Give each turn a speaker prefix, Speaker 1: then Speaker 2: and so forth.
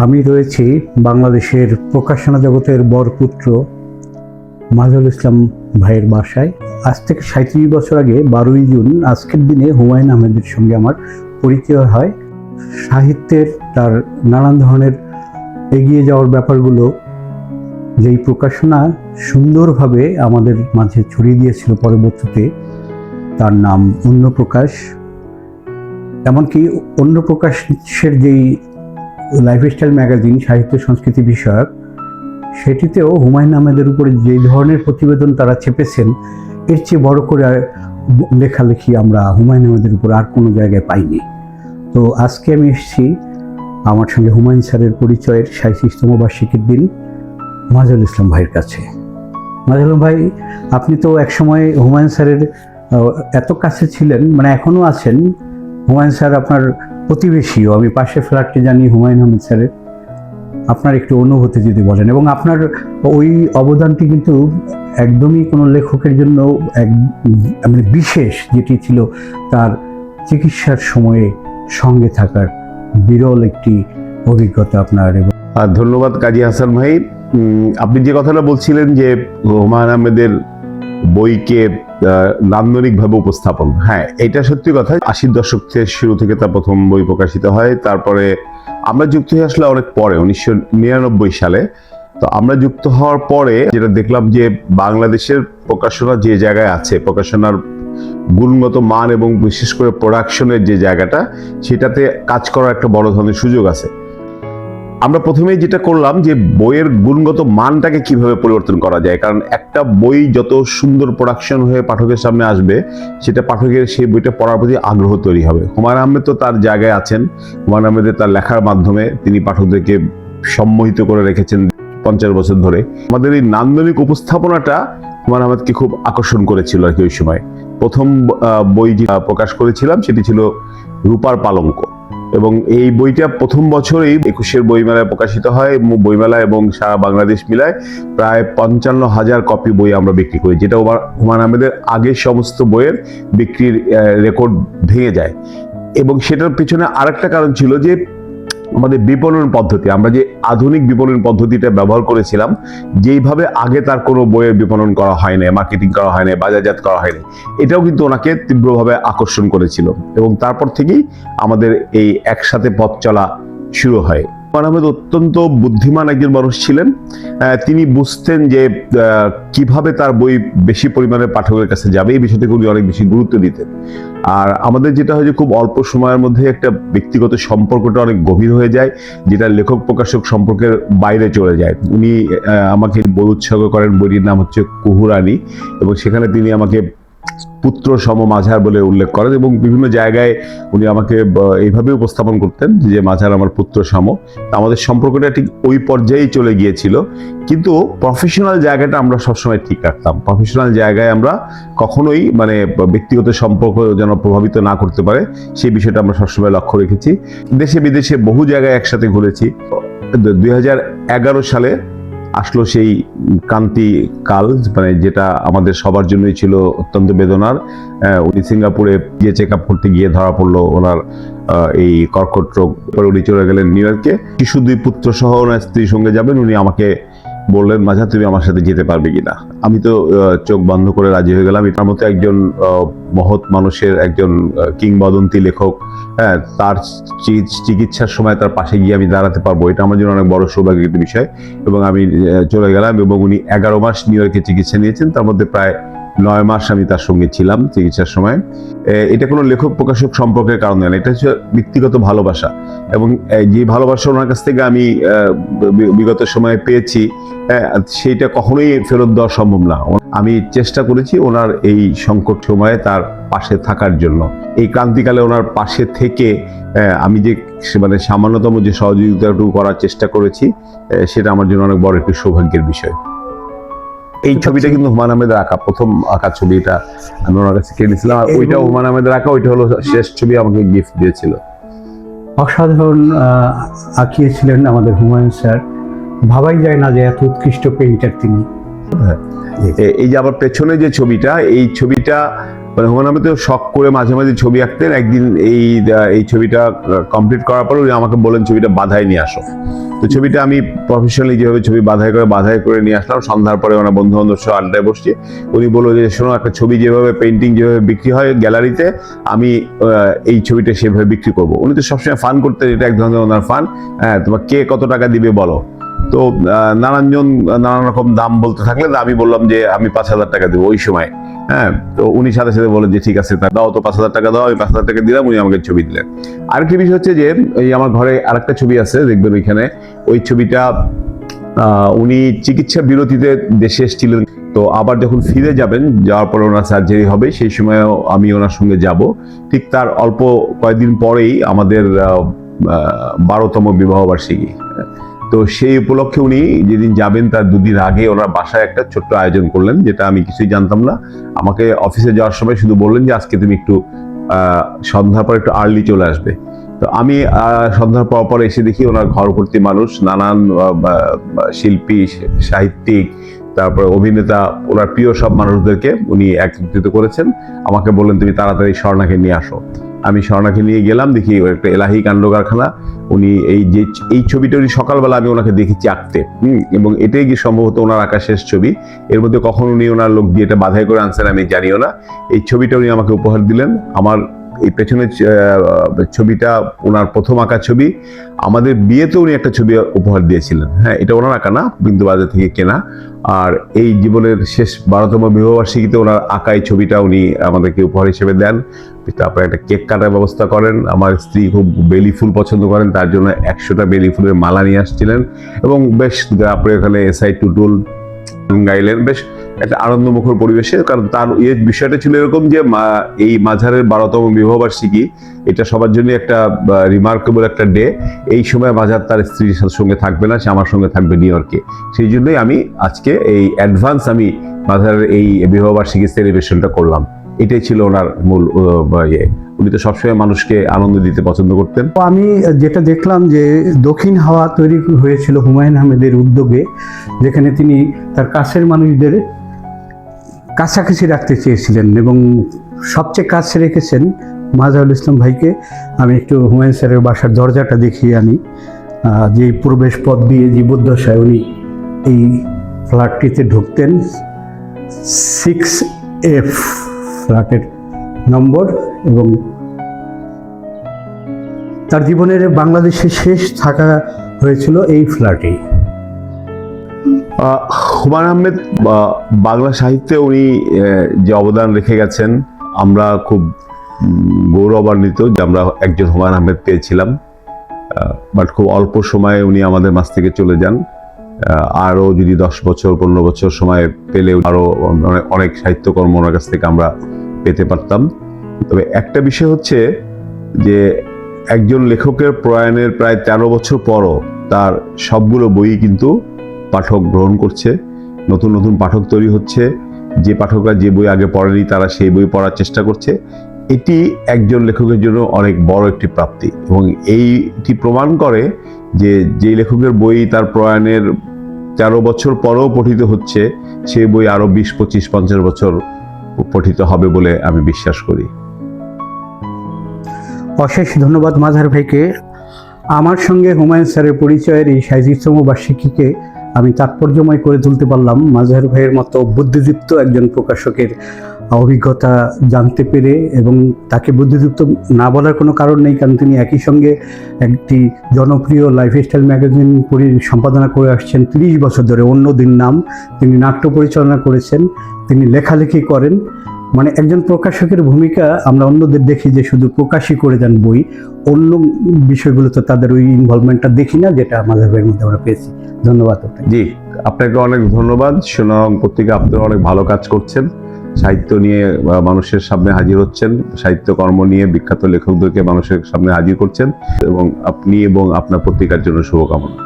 Speaker 1: আমি রয়েছি বাংলাদেশের প্রকাশনা জগতের বরপুত্র মাজহারুল ইসলাম ভাইয়ের বাসায়। আজ থেকে ৩৭ বছর আগে ১২ই জুন আজকের দিনে হুমায়ুন আহমেদের সঙ্গে আমার পরিচয় হয়। সাহিত্যের তার নানান ধরনের এগিয়ে যাওয়ার ব্যাপারগুলো যেই প্রকাশনা সুন্দরভাবে আমাদের মাঝে ছড়িয়ে দিয়েছিল, পরবর্তীতে তার নাম অন্যপ্রকাশ। এমনকি অন্যপ্রকাশের যেই লাইফস্টাইল ম্যাগাজিন সাহিত্য সংস্কৃতি বিষয়ক, সেটিতেও হুমায়ুন আহমেদের উপরে যে ধরনের প্রতিবেদন তারা চেপেছেন, এর চেয়ে বড় করে লেখালেখি আমরা হুমায়ুন আহমেদের উপর আর কোনো জায়গায় পাইনি। তো আজকে আমি এসেছি আমার সঙ্গে হুমায়ুন স্যারের পরিচয়ের ৩৭তম বার্ষিকীর দিন মাজহারুল ইসলাম ভাইয়ের কাছে। মাজহারুল ভাই, আপনি তো একসময় হুমায়ুন স্যারের এত কাছে ছিলেন, মানে এখনও আছেন। হুমায়ুন স্যার আপনার প্রতিবেশীও, আমি পাশে ফ্ল্যাটটি জানি হুমায়ুন আহমেদ স্যারের। আপনার একটু অনুভূতি যদি বলেন, এবং আপনার ওই অবদানটি কিন্তু একদমই কোনো লেখকের জন্য মানে বিশেষ, যেটি ছিল তার চিকিৎসার সময়ে সঙ্গে থাকার বিরল একটি অভিজ্ঞতা আপনার।
Speaker 2: ধন্যবাদ কাজী হাসান ভাই। আপনি যে কথাটা বলছিলেন যে হুমায়ুন আহমেদের বইকে নান্দনিকভাবে উপস্থাপন, হ্যাঁ, এটা সত্যি কথা। ৮০ দশক থেকে শুরু থেকে তার প্রথম বই প্রকাশিত হয়। তারপরে আমরা যুক্ত হয়ে আসলে অনেক পরে, ১৯৯৯ সালে। তো আমরা যুক্ত হওয়ার পরে যেটা দেখলাম যে বাংলাদেশের প্রকাশনা যে জায়গায় আছে, প্রকাশনার গুণগত মান এবং বিশেষ করে প্রোডাকশনের যে জায়গাটা, সেটাতে কাজ করার একটা বড় ধরনের সুযোগ আছে। আমরা প্রথমেই যেটা করলাম যে বইয়ের গুণগত মানটাকে কিভাবে পরিবর্তন করা যায়, কারণ একটা বই যত সুন্দর প্রোডাকশন হয়ে পাঠকের সামনে আসবে, সেটা পাঠকের সেই বইটা পড়ার প্রতি আগ্রহ তৈরি হবে। হুমায়ুন আহমেদ তো তার জায়গায় আছেন। হুমায়ুন আহমেদের তার লেখার মাধ্যমে তিনি পাঠকদেরকে সম্মোহিত করে রেখেছেন ৫০ বছর ধরে। আমাদের এই নান্দনিক উপস্থাপনাটা হুমায়ুন আহমেদকে খুব আকর্ষণ করেছিল আর কি। ওই সময় প্রথম বই যে প্রকাশ করেছিলাম সেটি ছিল রূপার পালঙ্ক, এবং এই বইটা প্রথম বছরেই ২১-এর বইমেলায় প্রকাশিত হয়। বইমেলা এবং সারা বাংলাদেশ মিলায় প্রায় ৫৫,০০০ কপি বই আমরা বিক্রি করি, যেটা হুমায়ুন আহমেদের আগের সমস্ত বইয়ের বিক্রির রেকর্ড ভেঙে যায়। এবং সেটার পিছনে আরেকটা কারণ ছিল যে আমাদের বিপণন পদ্ধতি, আমরা যে আধুনিক বিপণন পদ্ধতিটা ব্যবহার করেছিলাম, যেইভাবে আগে তার কোনো বইয়ের বিপণন করা হয় না, মার্কেটিং করা হয় না, বাজারজাত করা হয়নি, এটাও কিন্তু ওনাকে তীব্রভাবে আকর্ষণ করেছিল। এবং তারপর থেকেই আমাদের এই একসাথে পথ চলা শুরু হয়। হুমায়ুন আহমেদ অত্যন্ত বুদ্ধিমান একজন মানুষ ছিলেন। তিনি বুঝতেন যে কিভাবে তার বই বেশি পরিমাণে পাঠকের কাছে যাবে, এই বিষয়টাকে উনি অনেক বেশি গুরুত্ব দিতেন। আর আমাদের যেটা হয় যে খুব অল্প সময়ের মধ্যে একটা ব্যক্তিগত সম্পর্কটা অনেক গভীর হয়ে যায়, যেটা লেখক প্রকাশক সম্পর্কের বাইরে চলে যায়। উনি আমাকে বই উৎসর্গ করেন, বইটির নাম হচ্ছে কুহুরানি, এবং সেখানে তিনি আমাকে পুত্র সম মাঝহার বলে উল্লেখ করেন, এবং বিভিন্ন জায়গায় উনি আমাকে এইভাবে উপস্থাপন করতেন যে মাঝহার আমার পুত্র সম। আমাদের সম্পর্কটা ঠিক ওই পর্যায়েই চলে গিয়েছিল, কিন্তু প্রফেশনাল জায়গাটা আমরা সবসময় ঠিক রাখতাম। প্রফেশনাল জায়গায় আমরা কখনোই মানে ব্যক্তিগত সম্পর্ক যেন প্রভাবিত না করতে পারে, সেই বিষয়টা আমরা সবসময় লক্ষ্য রেখেছি। দেশে বিদেশে বহু জায়গায় একসাথে ঘুরেছি। ২০১১ সালে আসলো সেই ক্রান্তি কাল, মানে যেটা আমাদের সবার জন্যই ছিল অত্যন্ত বেদনার। উনি সিঙ্গাপুরে গিয়ে চেক আপ করতে গিয়ে ধরা পড়লো ওনার এই কর্কট রোগ। পরে উনি চলে গেলেন নিউ ইয়র্কে। শিশু ২ পুত্র সহ ওনার স্ত্রীর সঙ্গে যাবেন। উনি আমাকে বললেন, মাজহার তুমি আমার সাথে যেতে পারবে কিনা। আমি তো চোখ বন্ধ করে রাজি হয়ে গেলাম। এটার মতো একজন মহৎ মানুষের, একজন কিংবদন্তি লেখক, হ্যাঁ, তার চিকিৎসার সময় তার পাশে গিয়ে আমি দাঁড়াতে পারবো, এটা আমার জন্য অনেক বড় সৌভাগ্যের বিষয়। এবং আমি চলে গেলাম, এবং উনি ১১ মাস নিউ ইয়র্কে চিকিৎসা নিয়েছেন। তার মধ্যে প্রায় ৯ মাস আমি তার সঙ্গে ছিলাম চিকিৎসার সময়। এটা কোনো লেখক প্রকাশক সম্পর্কের কারণে না, এটা হচ্ছে ব্যক্তিগত ভালোবাসা। এবং যে ভালোবাসা ওনার কাছ থেকে আমি বিগত সময়ে পেয়েছি, সেইটা কখনোই ফেরত দেওয়া সম্ভব না। আমি চেষ্টা করেছি ওনার এই সংকট সময়ে তার পাশে থাকার জন্য। এই ক্রান্তিকালে ওনার পাশে থেকে আমি যে মানে সামান্যতম যে সহযোগিতাটুকু করার চেষ্টা করেছি, সেটা আমার জন্য অনেক বড় একটি সৌভাগ্যের বিষয়। এই ছবিটা কিন্তু হুমায়ুন আহমেদের আঁকা, প্রথম আঁকা ছবি। এটা আমি ওনার কাছে কিনেছিলাম, আর ওইটাও হুমায়ুন আহমেদের আঁকা। ওইটা হলো শেষ ছবি, আমাকে গিফট দিয়েছিল।
Speaker 1: অসাধারণ আঁকিয়েছিলেন আমাদের হুমায়ুন স্যার। ভাবাই যায় না যে এত উৎকৃষ্ট পেইন্টার তিনি।
Speaker 2: এই যে আমার পেছনে যে ছবিটা, এই ছবিটা মানে হুমায়ুন আহমেদ শখ করে মাঝে মাঝে ছবি আঁকতেন। একদিন এই ছবিটা কমপ্লিট করার পর উনি আমাকে বলেন ছবিটা বাধায় নিয়ে আসো। তো ছবিটা আমি প্রফেশনালি যেভাবে ছবি বাধাই করে নিয়ে আসলাম। সন্ধ্যার পরে ওনার বন্ধু বান্ধব সহ আড্ডায় বসছি। উনি বললো যে শোনো, একটা ছবি যেভাবে পেন্টিং যেভাবে বিক্রি হয় গ্যালারিতে, আমি এই ছবিটা সেভাবে বিক্রি করবো। উনি তো সবসময় ফান করতেন, এটা এক ধরনের ওনার ফান। হ্যাঁ, তোমার কে কত টাকা দিবে বলো। তো নানান রকম দাম বলতে থাকলে আমি বললাম যে আমি 5,000 টাকা দেবো ওই সময়। হ্যাঁ, তো উনি সাথে সাথে বলেন যে ঠিক আছে, তা দাও তো 5,000 টাকা দাও। আমি 5,000 টাকা দিলাম, উনি আমাকে ছবি দিলেন। আরেকটি বিষয় হচ্ছে যে এই আমার ঘরে আরেকটা ছবি আছে, দেখবেন ওইখানে। ওই ছবিটা উনি চিকিৎসা বিরতিতে দেশে এসেছিলেন। তো আবার যখন ফিরে যাবেন, যাওয়ার পরে ওনার সার্জারি হবে, সেই সময়ও আমি ওনার সঙ্গে যাব। ঠিক তার অল্প কয়েকদিন পরেই আমাদের 12তম বিবাহ বার্ষিকী। তো সেই উপলক্ষে উনি যেদিন যাবেন তার 2 দিন আগে ওনার বাসায় একটা ছোট্ট আয়োজন করলেন, যেটা আমি কিছুই জানতাম না। আমাকে অফিসে যাওয়ার সময় শুধু বললেন যে আজকে তুমি একটু সন্ধ্যার পর একটু আর্লি চলে আসবে। তো আমি সন্ধ্যার পর এসে দেখি ওনার ঘর ভর্তি মানুষ, নানান শিল্পী, সাহিত্যিক, তারপরে অভিনেতা, ওনার প্রিয় সব মানুষদেরকে উনি একত্রিত করেছেন। আমাকে বললেন তুমি তাড়াতাড়ি স্বর্ণাকে নিয়ে আসো। আমি স্বর্ণাকে নিয়ে গেলাম, দেখি একটা এলাহি কাণ্ড কারখানা। উনি এই ছবিটা উনি সকালবেলা আমি ওনাকে দেখেছি আঁকতে, এবং এটাই কি সম্ভবত ওনার আঁকা শেষ ছবি। এর মধ্যে কখন উনি ওনার লোক দিয়ে এটা বাধাই করে আনছেন আমি জানিও না। এই ছবিটা উনি আমাকে উপহার দিলেন। আমার এই পেছনের ছবিটা ওনার প্রথম আঁকা ছবি। আমাদের বিয়েতে উনি একটা ছবি উপহার দিয়েছিলেন। হ্যাঁ, এটা ওনার আঁকা না, বিন্দু বাজার থেকে কেনা। আর এই জীবনের শেষ 12তম বিবাহবার্ষিকীতে ওনার আঁকা এই ছবিটা উনি আমাদেরকে উপহার হিসেবে দেন। তারপরে একটা কেক কাটার ব্যবস্থা করেন। আমার স্ত্রী খুব বেলি ফুল পছন্দ করেন, তার জন্য 100টা বেলি ফুলের মালা নিয়ে আসছিলেন, এবং বেশ তারপরে ওখানে এসআই টুটুল গাইলেন। বেশ একটা আনন্দমুখর পরিবেশে। কারণ তার বিষয়টা ছিল এরকম যে এই মাঝারের 12তম বিবাহবার্ষিকী, এটা সবার জন্য একটা রিমার্কেবল একটা ডে। এই সময় মাঝার তার স্ত্রীর সঙ্গে থাকবে না, সে আমার সঙ্গে থাকবে নিউ ইয়র্কে। সেই জন্যই আমি আজকে এই অ্যাডভান্স আমি মাঝারের এই বিবাহবার্ষিকী সেলিব্রেশনটা করলাম। এটাই ছিল ওনার মূল ইয়ে। উনি তো সবসময় মানুষকে আনন্দ দিতে পছন্দ করতেন।
Speaker 1: তো আমি যেটা দেখলাম যে দক্ষিণ হাওয়া তৈরি হয়েছিল হুমায়ুন আহমেদের উদ্যোগে, যেখানে তিনি তার কাছের মানুষদের কাছাকাছি রাখতে চেয়েছিলেন এবং সবচেয়ে কাছে রেখেছেন মাজহারুল ইসলাম ভাইকে। আমি একটু হুমায়ুন স্যারের বাসার দরজাটা দেখিয়ে আনি। যে প্রবেশ পথ দিয়ে জীবদ্দশায় উনি এই ফ্ল্যাটটিতে ঢুকতেন, 6F ফ্ল্যাটের নম্বর, এবং তার জীবনের বাংলাদেশে শেষ থাকা হয়েছিল এই ফ্ল্যাটেই।
Speaker 2: হুমায়ুন আহমেদ বাংলা সাহিত্যে উনি যে অবদান রেখে গেছেন, আমরা খুব গৌরবান্বিত যে আমরা একজন হুমায়ুন আহমেদ পেয়েছিলাম। বাট খুব অল্প সময়ে উনি আমাদের মাঝ থেকে চলে যান। আরও যদি 10 বছর 15 বছর সময় পেলে আরও অনেক সাহিত্যকর্ম ওনার কাছ থেকে আমরা পেতে পারতাম। তবে একটা বিষয় হচ্ছে যে একজন লেখকের প্রয়াণের প্রায় 13 বছর পরও তার সবগুলো বই কিন্তু পাঠক গ্রহণ করছে, নতুন নতুন পাঠক তৈরি হচ্ছে। যে পাঠকরা যে বই আগে পড়েনি তারা সেই বই পড়ার চেষ্টা করছে। এটি একজন লেখকের জন্য অনেক বড় একটি প্রাপ্তি, এবং এইটি প্রমাণ করে যে যেই লেখকের বই তার প্রয়াণের 13 বছর পরেও পঠিত হচ্ছে, সেই বই আরো 20, 25, 50 বছর পঠিত হবে বলে আমি বিশ্বাস করি।
Speaker 1: অশেষ ধন্যবাদ মাজহার ভাইকে। আমার সঙ্গে হুমায়ুন স্যারের পরিচয়ের এই 37তম বার্ষিকীকে আমি তাৎপর্যময় করে তুলতে পারলাম। মাজহার ভাইয়ের মতো বুদ্ধিদীপ্ত একজন প্রকাশকের অভিজ্ঞতা জানতে পেরে, এবং তাকে বুদ্ধিদীপ্ত না বলার কোনো কারণ নেই, কারণ তিনি একই সঙ্গে একটি জনপ্রিয় লাইফস্টাইল ম্যাগাজিন সম্পাদনা করে আসছেন 30 বছর ধরে। অন্যদিন নাম, তিনি নাট্য পরিচালনা করেছেন, তিনি লেখালেখি করেন। মানে একজন প্রকাশকের ভূমিকা আমরা অন্যদের দেখি যে শুধু প্রকাশই করে যান বই, অন্য বিষয়গুলোতে তাদের ওই ইনভলভমেন্টটা দেখি না, যেটা আমাদের বইয়ের মধ্যে আমরা পেয়েছি। ধন্যবাদ।
Speaker 2: জি, আপনাকে অনেক ধন্যবাদ। সোনারং পত্রিকা, আপনারা অনেক ভালো কাজ করছেন, সাহিত্য নিয়ে মানুষের সামনে হাজির হচ্ছেন, সাহিত্যকর্ম নিয়ে বিখ্যাত লেখকদেরকে মানুষের সামনে হাজির করছেন, এবং আপনি এবং আপনার পত্রিকার জন্য শুভকামনা।